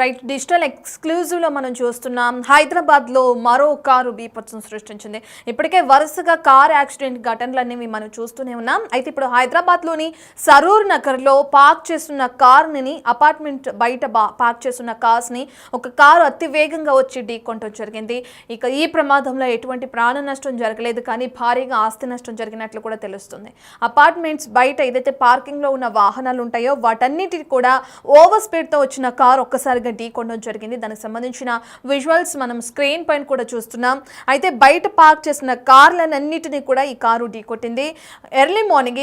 Right digital ఎక్స్క్లూజివ్లో మనం చూస్తున్నాం. హైదరాబాద్లో మరో కారు బీభత్సం సృష్టించింది. ఇప్పటికే వరుసగా కార్ యాక్సిడెంట్ ఘటనలనేవి మనం చూస్తూనే ఉన్నాం. అయితే ఇప్పుడు హైదరాబాద్లోని సరూర్ నగర్లో పార్క్ చేస్తున్న కార్ని అపార్ట్మెంట్ బయట పార్క్ చేస్తున్న కార్స్ని ఒక కారు అతి వేగంగా వచ్చి ఢీకొనడం జరిగింది. ఇక ఈ ప్రమాదంలో ఎటువంటి ప్రాణ నష్టం జరగలేదు, కానీ భారీగా ఆస్తి నష్టం జరిగినట్లు కూడా తెలుస్తుంది. అపార్ట్మెంట్స్ బయట ఏదైతే పార్కింగ్లో ఉన్న వాహనాలు ఉంటాయో వాటన్నిటిని కూడా ఓవర్ స్పీడ్తో వచ్చిన కారు ఒక్కసారిగా ఢీకొనడం జరిగింది. దానికి సంబంధించిన విజువల్స్ మనం స్క్రీన్ పైన కూడా చూస్తున్నాం. అయితే బయట పార్క్ చేసిన కార్లన్నింటినీ కూడా ఈ కారు ఢీకొట్టింది.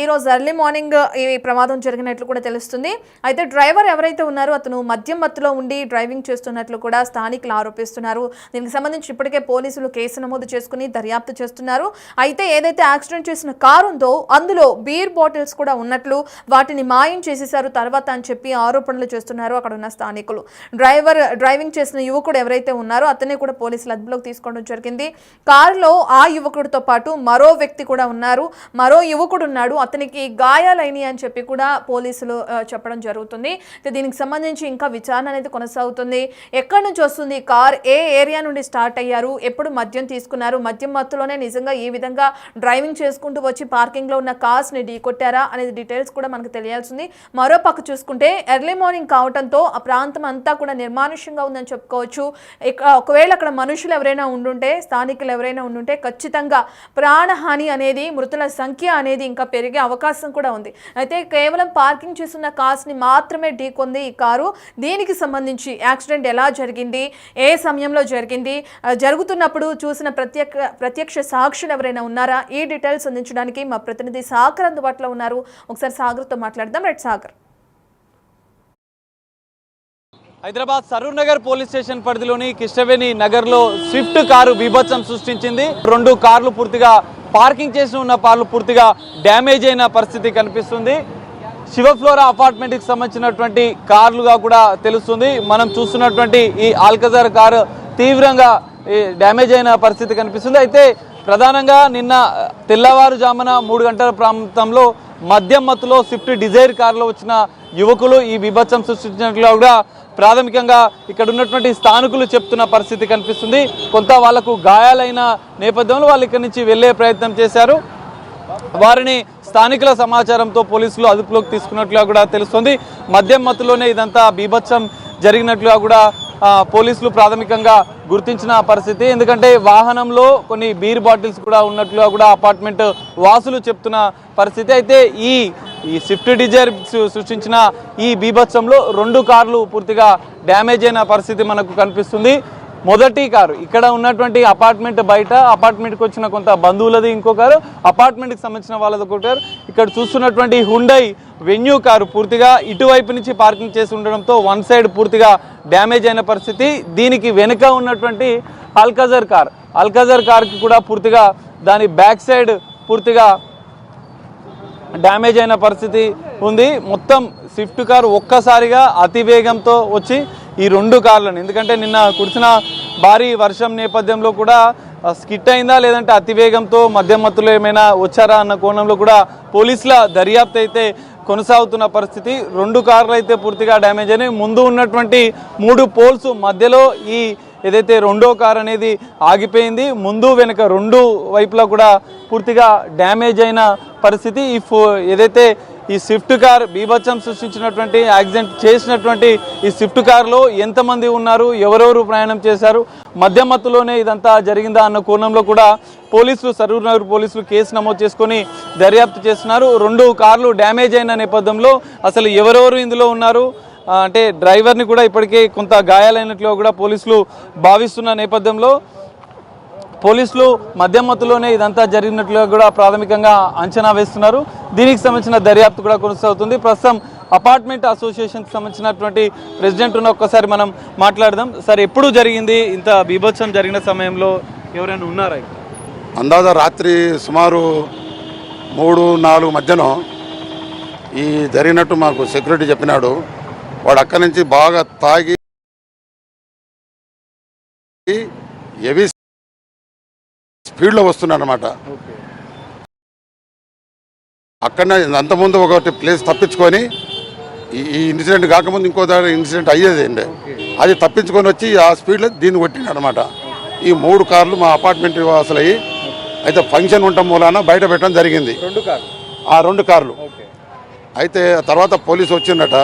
ఈరోజు ఎర్లీ మార్నింగ్ ఈ ప్రమాదం జరిగినట్లు కూడా తెలుస్తుంది. అయితే డ్రైవర్ ఎవరైతే ఉన్నారో అతను మద్యం మత్తులో ఉండి డ్రైవింగ్ చేస్తున్నట్లు కూడా స్థానికులు ఆరోపిస్తున్నారు. దీనికి సంబంధించి ఇప్పటికే పోలీసులు కేసు నమోదు చేసుకుని దర్యాప్తు చేస్తున్నారు. అయితే ఏదైతే యాక్సిడెంట్ చేసిన కారు ఉందో అందులో బీర్ బాటిల్స్ కూడా ఉన్నట్లు, వాటిని మాయం చేసేశారు తర్వాత అని చెప్పి ఆరోపణలు చేస్తున్నారు అక్కడ ఉన్న స్థానికులు. డ్రైవింగ్ చేసిన యువకుడు ఎవరైతే ఉన్నారో అతన్ని కూడా పోలీసులు అదుపులోకి తీసుకోవడం జరిగింది. కారులో ఆ యువకుడితో పాటు మరో వ్యక్తి కూడా ఉన్నారు, మరో యువకుడు ఉన్నాడు, అతనికి గాయాలైనవి అని చెప్పి కూడా పోలీసులు చెప్పడం జరుగుతుంది. దీనికి సంబంధించి ఇంకా విచారణ అనేది కొనసాగుతుంది. ఎక్కడి నుంచి వస్తుంది కార్, ఏ ఏరియా నుండి స్టార్ట్ అయ్యారు, ఎప్పుడు మద్యం తీసుకున్నారు, మద్యం మత్తులోనే నిజంగా ఈ విధంగా డ్రైవింగ్ చేసుకుంటూ వచ్చి పార్కింగ్లో ఉన్న కార్స్ని ఢీకొట్టారా అనేది డీటెయిల్స్ కూడా మనకు తెలియాల్సింది. మరో పక్క చూసుకుంటే ఎర్లీ మార్నింగ్ కావడంతో ఆ ప్రాంతం అంతా కూడా నిర్మానుష్యంగా ఉందని చెప్పుకోవచ్చు. ఒకవేళ అక్కడ మనుషులు ఎవరైనా ఉండుంటే, స్థానికులు ఎవరైనా ఉండుంటే ఖచ్చితంగా ప్రాణహాని అనేది, మృతుల సంఖ్య అనేది ఇంకా పెరిగే అవకాశం కూడా ఉంది. అయితే కేవలం పార్కింగ్ చేస్తున్న కార్స్ని మాత్రమే ఢీకొంది ఈ కారు. దీనికి సంబంధించి యాక్సిడెంట్ ఎలా జరిగింది, ఏ సమయంలో జరిగింది, జరుగుతున్నప్పుడు చూసిన ప్రత్యక్ష సాక్షులు ఎవరైనా ఉన్నారా, ఈ డీటెయిల్స్ అందించడానికి మా ప్రతినిధి సాగర్ అందుబాటులో ఉన్నారు. ఒకసారి సాగర్తో మాట్లాడదాం. Right Sagar. Hyderabad Saroor Nagar police station పరిధిలోని కిష్టవేణి నగర్లో స్విఫ్ట్ కారు బీభత్సం సృష్టించింది. 2 కార్లు పూర్తిగా పార్కింగ్ చేసి ఉన్న కార్లు పూర్తిగా డ్యామేజ్ అయిన పరిస్థితి కనిపిస్తుంది. శివఫ్లోరా అపార్ట్మెంట్కి సంబంధించినటువంటి కార్లుగా కూడా తెలుస్తుంది. మనం చూస్తున్నటువంటి ఈ ఆల్కజర్ కారు తీవ్రంగా డ్యామేజ్ అయిన పరిస్థితి కనిపిస్తుంది. అయితే ప్రధానంగా నిన్న తెల్లవారుజామున 3 గంటల ప్రాంతంలో మద్యం మత్తులో స్విఫ్ట్ డిజైర్ కారులో వచ్చిన యువకులు ఈ బీభత్సం సృష్టించినట్లుగా కూడా ప్రాథమికంగా ఇక్కడ ఉన్నటువంటి స్థానికులు చెప్తున్న పరిస్థితి కనిపిస్తుంది. కొంత వాళ్లకు గాయాలైన నేపథ్యంలో వాళ్ళు ఇక్కడి నుంచి వెళ్లే ప్రయత్నం చేశారు. వారిని స్థానికుల సమాచారంతో పోలీసులు అదుపులోకి తీసుకున్నట్లుగా కూడా తెలుస్తుంది. మద్యం మత్తులోనే ఇదంతా బీభత్సం జరిగినట్లుగా కూడా పోలీసులు ప్రాథమికంగా గుర్తించిన పరిస్థితి. ఎందుకంటే వాహనంలో కొన్ని బీర్ బాటిల్స్ కూడా ఉన్నట్లుగా కూడా అపార్ట్మెంట్ వాసులు చెప్తున్న పరిస్థితి. అయితే ఈ స్విఫ్ట్ డిజైర్ సృష్టించిన ఈ బీభత్సంలో 2 కార్లు పూర్తిగా డ్యామేజ్ అయిన పరిస్థితి మనకు కనిపిస్తుంది. మొదటి కారు ఇక్కడ ఉన్నటువంటి అపార్ట్మెంట్ బయట, అపార్ట్మెంట్కి వచ్చిన కొంత బంధువులది ఇంకో కారు, అపార్ట్మెంట్కి సంబంధించిన వాళ్ళది ఒక కారు. ఇక్కడ చూస్తున్నటువంటి హుండై వెన్యూ కారు పూర్తిగా ఇటువైపు నుంచి పార్కింగ్ చేసి ఉండడంతో వన్ సైడ్ పూర్తిగా డ్యామేజ్ అయిన పరిస్థితి. దీనికి వెనుక ఉన్నటువంటి అల్కజర్ కార్కి కూడా పూర్తిగా దాని బ్యాక్ సైడ్ పూర్తిగా డ్యామేజ్ అయిన పరిస్థితి ఉంది. మొత్తం స్విఫ్ట్ కారు ఒక్కసారిగా అతి వేగంతో వచ్చి ఈ 2 కార్లను, ఎందుకంటే నిన్న కురిసిన భారీ వర్షం నేపథ్యంలో కూడా స్కిట్ అయిందా లేదంటే అతివేగంతో మద్యం మత్తులో ఏమైనా వచ్చారా అన్న కోణంలో కూడా పోలీసుల దర్యాప్తు అయితే కొనసాగుతున్న పరిస్థితి. 2 కార్లు అయితే పూర్తిగా డ్యామేజ్ అయినాయి. ముందు ఉన్నటువంటి 3 పోల్స్ మధ్యలో ఈ ఏదైతే 2వ కార్ అనేది ఆగిపోయింది. ముందు వెనుక 2 వైపులా కూడా పూర్తిగా డ్యామేజ్ అయిన పరిస్థితి. ఏదైతే ఈ స్విఫ్ట్ కార్ బీభత్సం సృష్టించినటువంటి, యాక్సిడెంట్ చేసినటువంటి ఈ స్విఫ్ట్ కార్లో ఎంతమంది ఉన్నారు, ఎవరెవరు ప్రయాణం చేశారు, మద్యం మత్తులోనే ఇదంతా జరిగిందా అన్న కోణంలో కూడా పోలీసులు, సరూర్ నగర్ పోలీసులు కేసు నమోదు చేసుకొని దర్యాప్తు చేస్తున్నారు. 2 కార్లు డ్యామేజ్ అయిన నేపథ్యంలో అసలు ఎవరెవరు ఇందులో ఉన్నారు అంటే డ్రైవర్ని కూడా ఇప్పటికే కొంత గాయాలైనట్లు కూడా పోలీసులు భావిస్తున్న నేపథ్యంలో పోలీసులు మద్యం మత్తులోనే ఇదంతా జరిగినట్లుగా కూడా ప్రాథమికంగా అంచనా వేస్తున్నారు. దీనికి సంబంధించిన దర్యాప్తు కూడా కొనసాగుతుంది. ప్రస్తుతం అపార్ట్మెంట్ అసోసియేషన్కి సంబంధించినటువంటి ప్రెసిడెంట్ ఉన్న ఒక్కసారి మనం మాట్లాడదాం. సార్, ఎప్పుడు జరిగింది ఇంత బీభత్సం జరిగిన సమయంలో ఎవరైనా ఉన్నారా? అందాజ రాత్రి సుమారు 3-4 మధ్యన ఈ జరిగినట్టు మాకు సెక్యూరిటీ చెప్పినాడు. వాడు అక్కడి నుంచి బాగా తాగి హెవీ స్పీడ్లో వస్తున్నాడు అనమాట. అక్కడనే అంతకుముందు ఒకటి ప్లేస్ తప్పించుకొని ఈ ఇన్సిడెంట్ కాకముందు ఇంకో దగ్గర ఇన్సిడెంట్ అయ్యేది అండి. అది తప్పించుకొని వచ్చి ఆ స్పీడ్లో దీన్ని కొట్టిండు అనమాట. ఈ 3 కార్లు మా అపార్ట్మెంట్ వాసులయ్యి అయితే ఫంక్షన్ ఉండటం మూలాన బయట పెట్టడం జరిగింది. 2 కార్లు అయితే తర్వాత పోలీసు వచ్చిందట.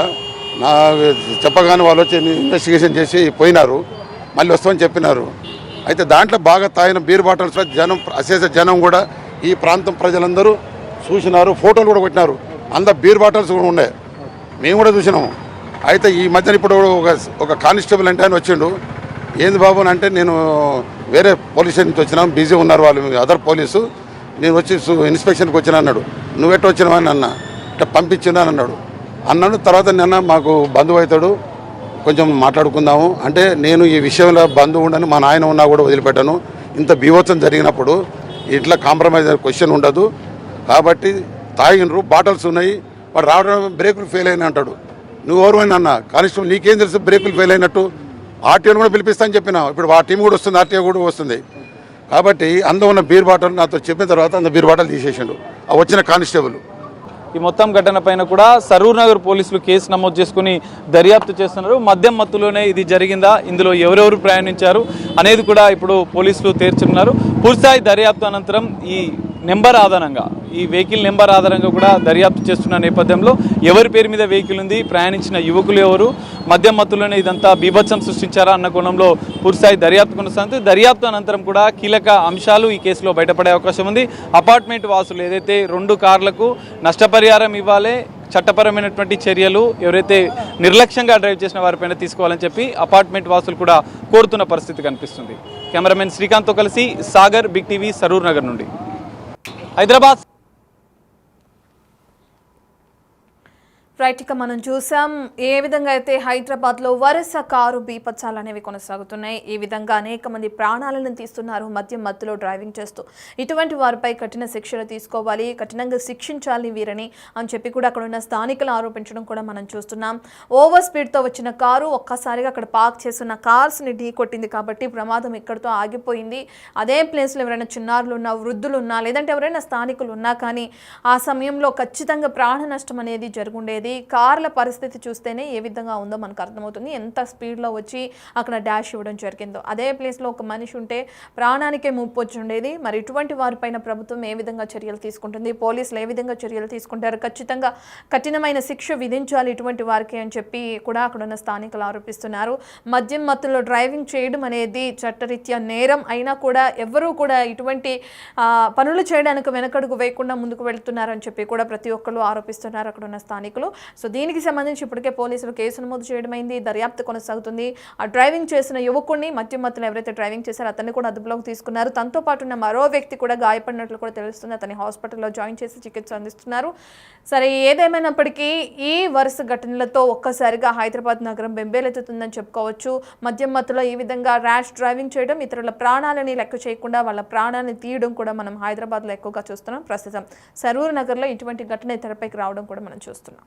నా చెప్పగానే వాళ్ళు వచ్చి ఇన్వెస్టిగేషన్ చేసి పోయినారు, మళ్ళీ వస్తామని చెప్పినారు. అయితే దాంట్లో బాగా తాగిన బీర్ బాటిల్స్ జనం, అశేష జనం కూడా ఈ ప్రాంతం ప్రజలందరూ చూసినారు, ఫోటోలు కూడా కొట్టినారు. అంత బీర్ బాటిల్స్ కూడా ఉండే, మేము కూడా చూసినాము. అయితే ఈ మధ్యన ఇప్పుడు ఒక కానిస్టేబుల్ అంటే ఆయన వచ్చిండు. ఏంది బాబు అని అంటే, నేను వేరే పోలీస్ స్టేషన్ నుంచి వచ్చినాను, బిజీ ఉన్నారు వాళ్ళు అదర్ పోలీసు, నేను వచ్చి ఇన్స్పెక్షన్కి వచ్చినా అన్నాడు. నువ్వెట్ట వచ్చినావా అని అన్న, అంటే పంపించినాను అన్నాడు. తర్వాత నిన్న మాకు బంధువు అవుతాడు, కొంచెం మాట్లాడుకుందాము అంటే, నేను ఈ విషయంలో బంధువు ఉండని మా నాయన ఉన్నా కూడా వదిలిపెట్టాను. ఇంత బీభత్సం జరిగినప్పుడు ఇట్లా కాంప్రమైజ్ క్వశ్చన్ ఉండదు కాబట్టి తాగినరు, బాటిల్స్ ఉన్నాయి, వాడు రావడం బ్రేకులు ఫెయిల్ అయినా అంటాడు. నువ్వు ఎవరు అని అన్న, కానిస్టేబుల్ నీకేం తెలుసు బ్రేకులు ఫెయిల్ అయినట్టు? ఆర్టీఓని కూడా పిలిపిస్తా అని చెప్పినా. ఇప్పుడు ఆ టీం కూడా వస్తుంది, ఆర్టీఓ కూడా వస్తుంది. కాబట్టి అందులో ఉన్న బీర్ బాటిల్ నాతో చెప్పిన తర్వాత అంత బీర్ బాటిల్ తీసేసిండు ఆ వచ్చిన కానిస్టేబుల్. ఈ మొత్తం ఘటన పైన కూడా సరూర్ నగర్ పోలీసులు కేసు నమోదు చేసుకుని దర్యాప్తు చేస్తున్నారు. మద్యం మత్తులోనే ఇది జరిగిందా, ఇందులో ఎవరెవరు ప్రయాణించారు అనేది కూడా ఇప్పుడు పోలీసులు తేల్చున్నారు. పూర్తిస్థాయి దర్యాప్తు అనంతరం ఈ నెంబర్ ఆధారంగా, ఈ వెహికల్ నెంబర్ ఆధారంగా కూడా దర్యాప్తు చేస్తున్న నేపథ్యంలో ఎవరి పేరు మీద వెహికల్ ఉంది, ప్రయాణించిన యువకులు ఎవరు, మద్యం మత్తులోనే ఇదంతా బీభత్సం సృష్టించారా అన్న కోణంలో పూర్తిస్థాయి దర్యాప్తు కొనసాగుతుంది. దర్యాప్తు అనంతరం కూడా కీలక అంశాలు ఈ కేసులో బయటపడే అవకాశం ఉంది. అపార్ట్మెంట్ వాసులు ఏదైతే 2 కార్లకు నష్టపరిహారం ఇవ్వాలి, చట్టపరమైనటువంటి చర్యలు ఎవరైతే నిర్లక్ష్యంగా డ్రైవ్ చేసిన వారిపైన తీసుకోవాలని చెప్పి అపార్ట్మెంట్ వాసులు కూడా కోరుతున్న పరిస్థితి కనిపిస్తుంది. కెమెరామెన్ శ్రీకాంత్తో కలిసి సాగర్, బిగ్ టీవీ, సరూర్ నగర్ నుండి. హైదరాబాద్. రైట్, ఇక మనం చూసాం ఏ విధంగా అయితే హైదరాబాద్లో వరుస కారు బీపత్సాలు అనేవి కొనసాగుతున్నాయి. ఈ విధంగా అనేక మంది ప్రాణాలను తీస్తున్నారు మద్యం మత్తులో డ్రైవింగ్ చేస్తూ. ఇటువంటి వారిపై కఠిన శిక్షలు తీసుకోవాలి, కఠినంగా శిక్షించాలి వీరని అని చెప్పి కూడా అక్కడ ఉన్న స్థానికులు ఆరోపించడం కూడా మనం చూస్తున్నాం. ఓవర్ స్పీడ్తో వచ్చిన కారు ఒక్కసారిగా అక్కడ పార్క్ చేస్తున్న కార్స్ని ఢీ కొట్టింది కాబట్టి ప్రమాదం ఇక్కడితో ఆగిపోయింది. అదే ప్లేస్లో ఎవరైనా చిన్నారులు ఉన్నా, వృద్ధులు ఉన్నా, లేదంటే ఎవరైనా స్థానికులు ఉన్నా కానీ ఆ సమయంలో ఖచ్చితంగా ప్రాణ నష్టం అనేది జరుగుండేది. కార్ల పరిస్థితి చూస్తేనే ఏ విధంగా ఉందో మనకు అర్థమవుతుంది. ఎంత స్పీడ్లో వచ్చి అక్కడ డాష్ ఇవ్వడం జరిగిందో. అదే ప్లేస్లో ఒక మనిషి ఉంటే ప్రాణానికే ముప్పు వచ్చి ఉండేది. మరి ఇటువంటి వారిపైన ప్రభుత్వం ఏ విధంగా చర్యలు తీసుకుంటుంది, పోలీసులు ఏ విధంగా చర్యలు తీసుకుంటారు, ఖచ్చితంగా కఠినమైన శిక్ష విధించాలి ఇటువంటి వారికి అని చెప్పి కూడా అక్కడ ఉన్న స్థానికులు ఆరోపిస్తున్నారు. మద్యం మత్తులో డ్రైవింగ్ చేయడం అనేది చట్టరీత్యా నేరం అయినా కూడా ఎవరూ కూడా ఇటువంటి పనులు చేయడానికి వెనకడుగు వేయకుండా ముందుకు వెళ్తున్నారని చెప్పి కూడా ప్రతి ఒక్కరు ఆరోపిస్తున్నారు అక్కడ ఉన్న స్థానికులు. సో దీనికి సంబంధించి ఇప్పటికే పోలీసులు కేసు నమోదు చేయడమైంది, దర్యాప్తు కొనసాగుతుంది. ఆ డ్రైవింగ్ చేసిన యువకుడిని, మద్యం మత్తులో ఎవరైతే డ్రైవింగ్ చేశారో అతన్ని కూడా అదుపులోకి తీసుకున్నారు. తనతో పాటు ఉన్న మరో వ్యక్తి కూడా గాయపడినట్లు కూడా తెలుస్తుంది. అతన్ని హాస్పిటల్లో జాయిన్ చేసి చికిత్స అందిస్తున్నారు. సరే, ఏదేమైనప్పటికీ ఈ వరుస ఘటనలతో ఒక్కసారిగా హైదరాబాద్ నగరం బెంబేలెత్తుతుందని చెప్పుకోవచ్చు. మద్యం మత్తులో ఈ విధంగా ర్యాష్ డ్రైవింగ్ చేయడం, ఇతరుల ప్రాణాలని లెక్క చేయకుండా వాళ్ళ ప్రాణాన్ని తీయడం కూడా మనం హైదరాబాద్లో ఎక్కువగా చూస్తున్నాం. ప్రస్తుతం సరూర్ నగర్లో ఇటువంటి ఘటన తెరపైకి రావడం కూడా మనం చూస్తున్నాం.